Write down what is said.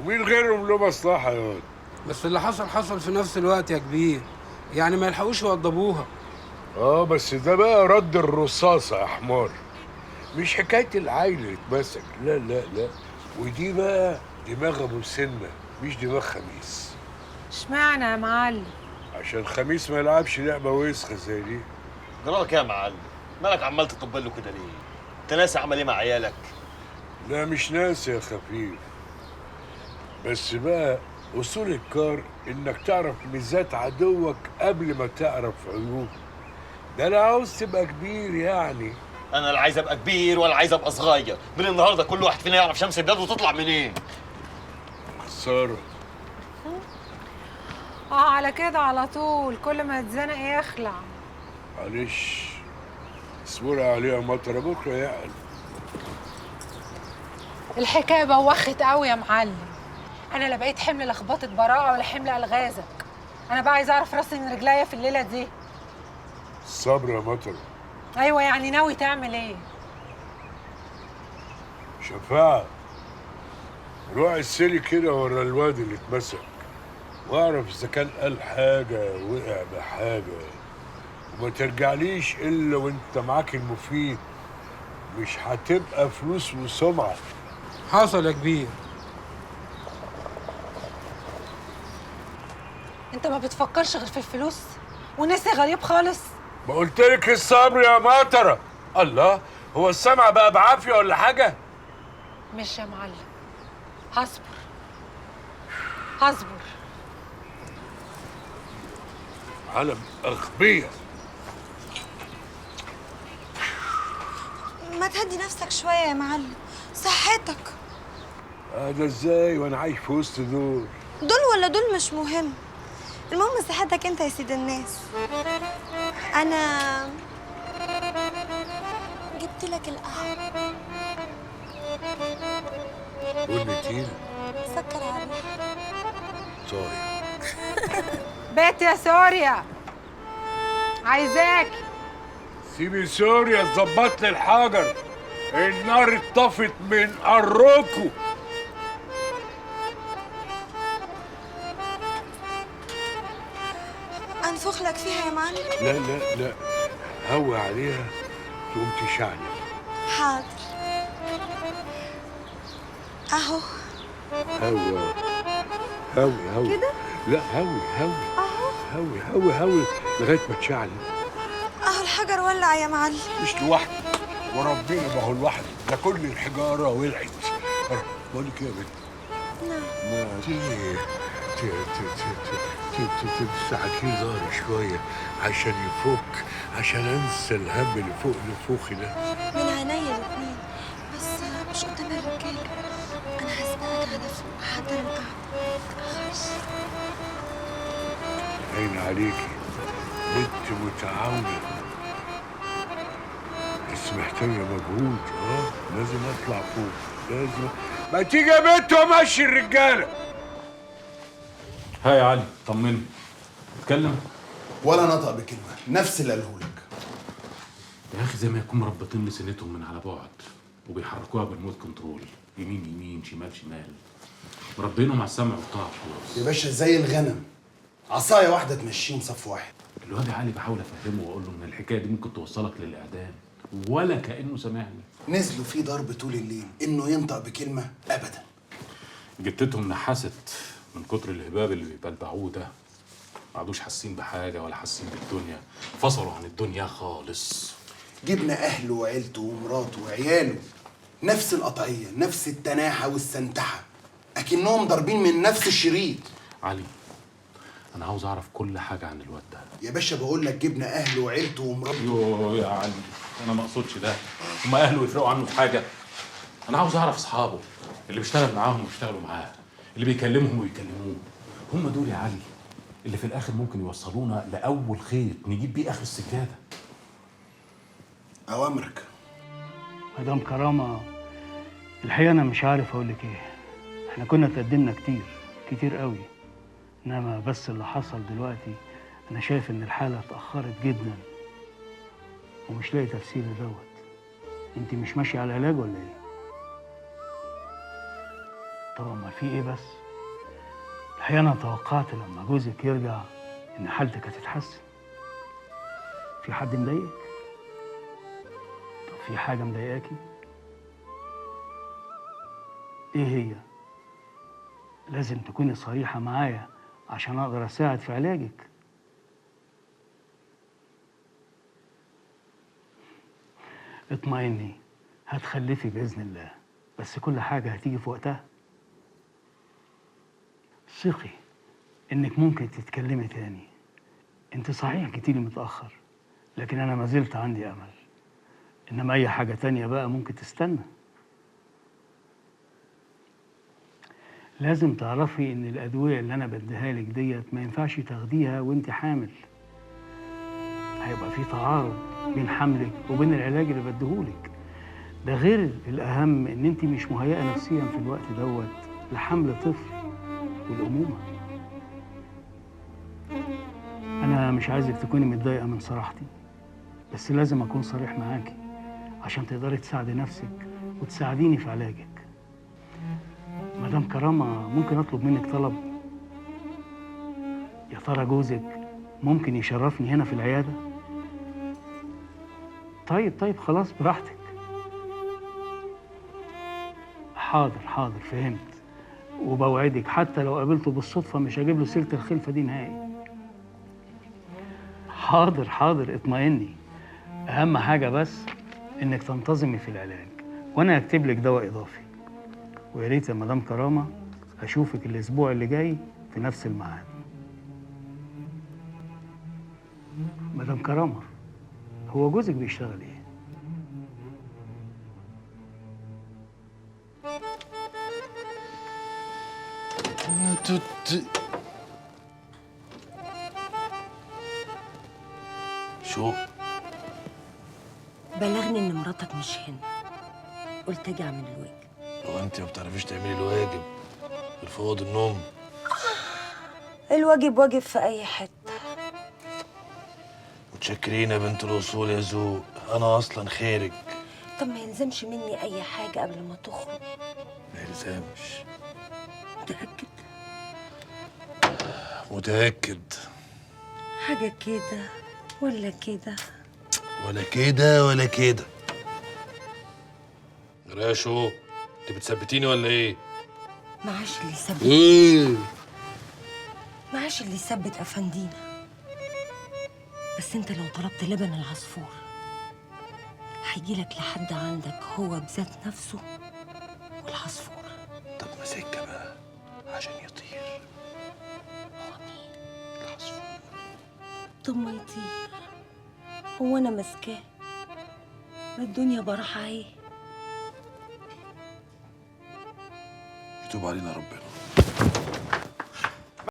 ومين غيرهم له مصلحه يا واد؟ بس اللي حصل حصل في نفس الوقت يا كبير، يعني ما يلحقوش يوضبوها. بس ده بقى رد الرصاصه يا حمار، مش حكايه العيل اللي اتمسك، لا لا لا. ودي بقى دماغ ابو سنه، مش دماغ خميس. اشمعنى يا معلم؟ عشان خميس ما يلعبش لعبه وسخه زي دي. جرالك ايه يا معلم؟ مالك عمال تطبل له كده ليه؟ انت ناسي عمل ايه مع عيالك؟ لا مش ناسي يا خفيف، بس بقى اصول الكار انك تعرف ميزات عدوك قبل ما تعرف عيوبه. ده انا عاوز تبقى كبير يعني. انا لا عايز ابقى كبير ولا عايز ابقى صغير، من النهارده كل واحد فينا يعرف شمس البلاد وتطلع منين. خساره. على كده على طول، كل ما يتزنق يخلع. معلش اصبري عليها مطره، بكره يعقل. الحكايه بوخت قوي يا معلم. انا لا بقيت حمل لخبطه براءه ولا حمل الغازك. انا بقى عايزه اعرف راسي من رجليا في الليله دي. الصبر يا مطره. ايوه يعني ناوي تعمل ايه؟ شفاعة، روح السلي كده ورا الواد اللي اتمسك، واعرف اذا كان قال حاجه وقع بحاجه، وما ترجعليش الا وانت معاك المفيد. مش هتبقى فلوس وسمعه. حصل يا كبير. انت ما بتفكرش غير في الفلوس وناسي غريب خالص. ما قلتلك الصبر يا مطره. الله، هو السمع بقى بعافيه ولا حاجه؟ مش يا معلم، هصبر هصبر. علم اغبيه. ما تهدي نفسك شوية يا معلم، صحتك. ده ازاي وانا عايش في وسط دول؟ دول ولا دول مش مهم، المهم صحتك انت يا سيد الناس. انا جبت لك القهوة. قول تقيل. سكر عليها. طيب. بيت يا سوريا، عايزاك. سيبي سوريا تظبط لي الحجر، النار اتطفت من قركم. انفخ لك فيها يا معلم. لا لا لا، هوي عليها تقوم تشعني. حاضر اهو. هوي هوي هوي كده؟ لا هوي هوي اهو هوي هوي هوي لغايه ما تشعل. اهو الحجر ولع يا معلم. مش لوحدي وربنا، ما هو لوحدي، ده كل الحجاره ولعت. بقول لك ايه يا بنت؟ نعم. ما تستحكي ظهري شويه عشان يفك، عشان انسى الهم اللي فوق نفوخي ده. من عينيا الاتنين، بس مش قدام الرجاله. انا هسبقك على فوق حضر القعده، متأخرش. عين عليكي بنت متعاونة، بس محتاجة مجهود. لازم اطلع فوق، لازم. ما تيجي يا بنت وامشي الرجالة. ها يا علي، طمني. اتكلم. ولا نطق بكلمه، نفس اللي قاله لك. يا اخي زي ما يكون مربطين لسنتهم من على بعد وبيحركوها بالمود كنترول، يمين يمين شمال شمال، مربينهم على السمع والطاعه خلاص. يا باشا زي الغنم، عصايه واحده تمشيهم صف واحد. الواد يا علي بحاول افهمه واقول له ان الحكايه دي ممكن توصلك للاعدام، ولا كانه سامعني. نزلوا فيه ضرب طول الليل، انه ينطق بكلمه ابدا. جتتهم نحست من كتر الهباب اللي بيبلبعوه ده، ما عادوش حاسين بحاجه ولا حاسين بالدنيا، فصلوا عن الدنيا خالص. جبنا اهله وعيلته ومراته وعياله، نفس القطعيه، نفس التناحه والسنتحه، اكنهم ضاربين من نفس الشريط. علي، انا عاوز اعرف كل حاجه عن الواد ده. يا باشا بقول لك جبنا اهله وعيلته ومراته. يوه يا علي، انا ما اقصدش ده، هما اهله يفرقوا عنه في حاجه؟ انا عاوز اعرف اصحابه اللي بيشتغل معاهم ويشتغلوا معاه، اللي بيكلمهم ويكلموه. هم دول يا علي اللي في الاخر ممكن يوصلونا لاول خيط نجيب بيه اخر السجاده. اوامرك. مدام كرامة، الحقيقة أنا مش عارف أقول لك إيه. إحنا كنا اتقدمنا كتير كتير قوي، إنما بس اللي حصل دلوقتي أنا شايف إن الحالة اتأخرت جدا ومش لاقي تفسير لدوت. أنت مش ماشية على علاج ولا إيه؟ طب ما في ايه بس؟ الحقيقة انا توقعت لما جوزك يرجع ان حالتك هتتحسن. في حد مضايقك؟ طب في حاجة مضايقاكي؟ ايه هي؟ لازم تكوني صريحة معايا عشان اقدر اساعد في علاجك. اطمئني، هتخلفي بإذن الله، بس كل حاجة هتيجي في وقتها. ثقي إنك ممكن تتكلمي تاني. أنت صحيح جيتيلي متأخر، لكن أنا ما زلت عندي أمل. إنما أي حاجة تانية بقى ممكن تستنى. لازم تعرفي إن الأدوية اللي أنا بديها لك ديت ما ينفعش تاخديها وأنت حامل. هيبقى في تعارض بين حملك وبين العلاج اللي بديهولك. ده غير الأهم إن أنت مش مهيئة نفسيا في الوقت دوت لحمل طفل والأمومة. أنا مش عايزك تكوني متضايقة من صراحتي، بس لازم أكون صريح معاكي عشان تقدري تساعدي نفسك وتساعديني في علاجك. مدام كرامة، ممكن أطلب منك طلب؟ يا ترى جوزك ممكن يشرفني هنا في العيادة؟ طيب خلاص براحتك. حاضر فهمت، وبوعدك حتى لو قابلته بالصدفة مش هجيب له سيرة الخلفة دي نهائي. حاضر اطمئني. أهم حاجة بس إنك تنتظمي في العلاج، وأنا هكتب لك دواء إضافي. ويا ريت يا مدام كرامة أشوفك الأسبوع اللي جاي في نفس الميعاد. مدام كرامة، هو جوزك بيشتغل إيه؟ شو؟ بلغني ان مراتك مش هنا، قلت اجي اعمل الواجب. هو انت ما بتعرفيش تعملي الواجب غير في اوضه النوم؟ الواجب واجب في اي حته. متشكرين يا بنت الاصول يا ذوق، انا اصلا خيرك. طب ما يلزمش مني اي حاجه قبل ما تخرج. ما يلزمش. متاكد؟ متاكد. حاجه كده ولا كده؟ ولا كده ولا كده. راشو، انت بتثبتيني ولا ايه؟ معاش اللي يثبت. ايه؟ معاش اللي يثبت افندينا. بس انت لو طلبت لبن العصفور هيجيلك لحد عندك هو بذات نفسه والعصفور. طب ما سكه بقى عشان يطير. هو مين؟ العصفور. طب ما يطير، هو انا ماسكاه؟ ما الدنيا براحه اهي. يتوب علينا ربنا.